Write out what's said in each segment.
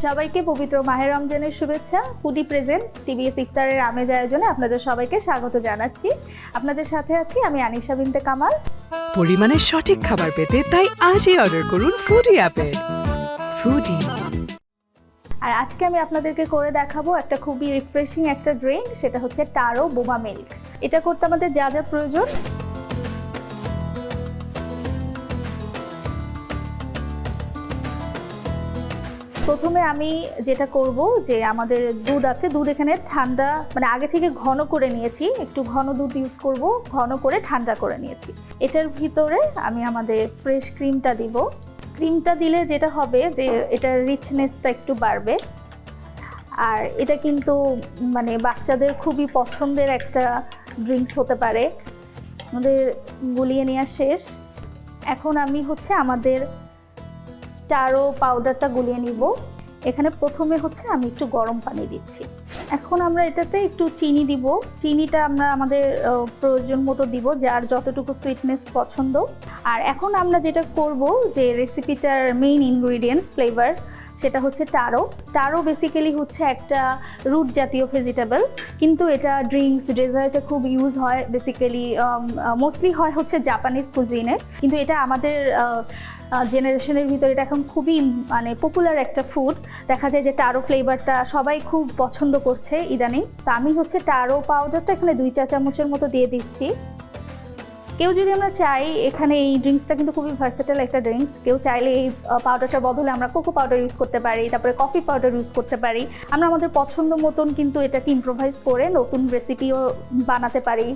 সবাইকে পবিত্র মাহে রমজানের শুভেচ্ছা। ফুডি প্রেজেন্টস টিভিএস ইফতারের আমেজ আয়োজনে আপনাদের সবাইকে স্বাগত জানাচ্ছি। আপনাদের সাথে আছি আমি আনিশা বিনতে কামাল। পরিমাণের সঠিক খাবার পেতে তাই আজই অর্ডার করুন ফুডি অ্যাপে। ফুডি। আর আজকে আমি আপনাদেরকে করে দেখাবো একটা খুবই রিফ্রেশিং একটা ড্রিঙ্ক, সেটা হচ্ছে টারো বোবা মিল্ক। এটা করতে আমাদের যা যা প্রয়োজন, প্রথমে আমি যেটা করব যে আমাদের দুধ আছে, দুধ এখানে ঠান্ডা মানে আগে থেকে ঘন করে নিয়েছি, একটু ঘন দুধ ইউজ করব, ঘন করে ঠান্ডা করে নিয়েছি। এটার ভিতরে আমি আমাদের ফ্রেশ ক্রিমটা দিব। ক্রিমটা দিলে যেটা হবে যে এটার রিচনেসটা একটু বাড়বে। আর এটা কিন্তু মানে বাচ্চাদের খুবই পছন্দের একটা ড্রিঙ্কস হতে পারে। আমাদের গুলিয়ে নেওয়া শেষ। এখন আমি হচ্ছে আমাদের টারো পাউডারটা গুলিয়ে নিব। এখানে প্রথমে হচ্ছে আমি একটু গরম পানি দিচ্ছি। এখন আমরা এটাতে একটু চিনি দিব। চিনিটা আমরা আমাদের প্রয়োজন মতো দিব, যার যতটুকু সুইটনেস পছন্দ। আর এখন আমরা যেটা করব যে রেসিপিটার মেইন ইনগ্রিডিয়েন্টস ফ্লেভার, সেটা হচ্ছে টারো। টারো বেসিক্যালি হচ্ছে একটা রুট জাতীয় ভেজিটেবল, কিন্তু এটা ড্রিঙ্কস ডেজার্টে খুব ইউজ হয়। বেসিক্যালি মোস্টলি হয় হচ্ছে জাপানিজ কুজিনে, কিন্তু এটা আমাদের জেনারেশনের ভিতরে এটা এখন খুবই মানে পপুলার একটা ফুড। দেখা যায় যে টারো ফ্লেভারটা সবাই খুব পছন্দ করছে ইদানিং। তো আমি হচ্ছে টারো পাউডারটা এখানে 2 চা চামচের মতো দিয়ে দিচ্ছি। কেউ যদি আমরা চাই, এখানে এই ড্রিঙ্কসটা কিন্তু খুবই ভার্সেটাইল একটা ড্রিঙ্কস, কেউ চাইলে এই পাউডারটার বদলে আমরা কোকো পাউডার ইউজ করতে পারি, তারপরে কফি পাউডার ইউজ করতে পারি। আমরা আমাদের পছন্দ মতন কিন্তু এটাকে ইম্প্রোভাইজ করে নতুন রেসিপিও বানাতে পারি।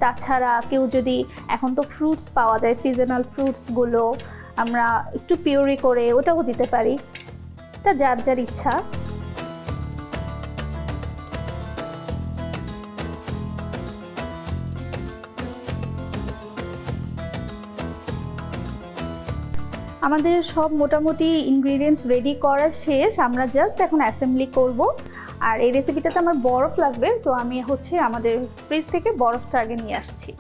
তাছাড়া কেউ যদি, এখন তো ফ্রুটস পাওয়া যায়, সিজনাল ফ্রুটসগুলো আমরা একটু পিউরি করে ওটাও দিতে পারি। এটা যার যার ইচ্ছা। আমাদের সব মোটামুটি ইনগ্রিডিয়েন্টস রেডি করা শেষ, আমরা জাস্ট এখন অ্যাসেম্বলি করব। আর এই রেসিপিটাতে আমার বরফ লাগবে, সো আমি হচ্ছে আমাদের ফ্রিজ থেকে বরফটা আগে নিয়ে আসছি।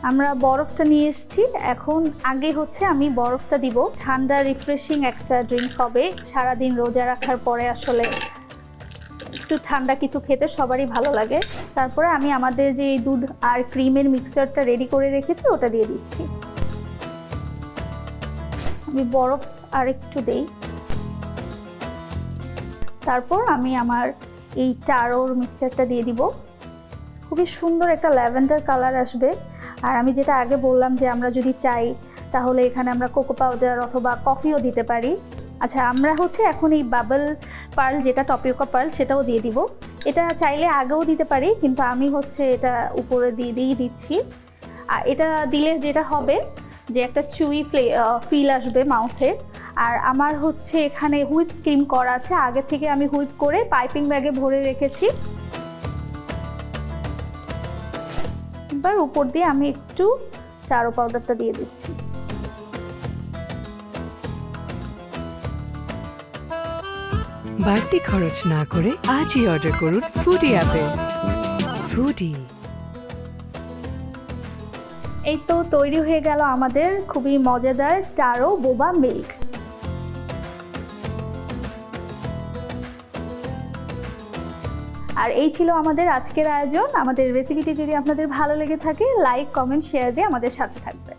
আমরা বরফটা নিয়ে এসেছি। এখন আগে হচ্ছে আমি বরফটা দিব। ঠান্ডা রিফ্রেশিং একটা ড্রিঙ্ক হবে। সারাদিন রোজা রাখার পরে আসলে একটু ঠান্ডা কিছু খেতে সবারই ভালো লাগে। তারপরে আমি আমাদের যে দুধ আর ক্রিমের মিক্সচারটা রেডি করে রেখেছি ওটা দিয়ে দিচ্ছি। আমি বরফ আর একটু দেই। তারপর আমি আমার এই টারোর মিক্সচারটা দিয়ে দিব। খুবই সুন্দর একটা ল্যাভেন্ডার কালার আসবে। আর আমি যেটা আগে বললাম যে আমরা যদি চাই তাহলে এখানে আমরা কোকো পাউডার অথবা কফিও দিতে পারি। আচ্ছা, আমরা হচ্ছে এখন এই বাবল পার্ল, যেটা টপিওকা পার্ল, সেটাও দিয়ে দিব। এটা চাইলে আগেও দিতে পারি, কিন্তু আমি হচ্ছে এটা উপরে দিয়ে দিচ্ছি। আর এটা দিলে যেটা হবে যে একটা চুই ফিল আসবে মাউথে। আর আমার হচ্ছে এখানে হুইপ ক্রিম করা আছে, আগে থেকে আমি হুইপ করে পাইপিং ব্যাগে ভরে রেখেছি। এবার উপর দিয়ে আমি একটু টারো পাউডারটা দিয়ে দিচ্ছি। বাড়তি খরচ না করে আজই অর্ডার করুন ফুডি অ্যাপে। ফুডি। এই তো তৈরি হয়ে গেল আমাদের খুবই মজাদার টারো বোবা মিল্ক। আর এই ছিল আমাদের আজকের আয়োজন। আমাদের রেসিপিটি যদি আপনাদের ভালো লেগে থাকে, লাইক, কমেন্ট, শেয়ার দিয়ে আমাদের সাথে থাকবেন।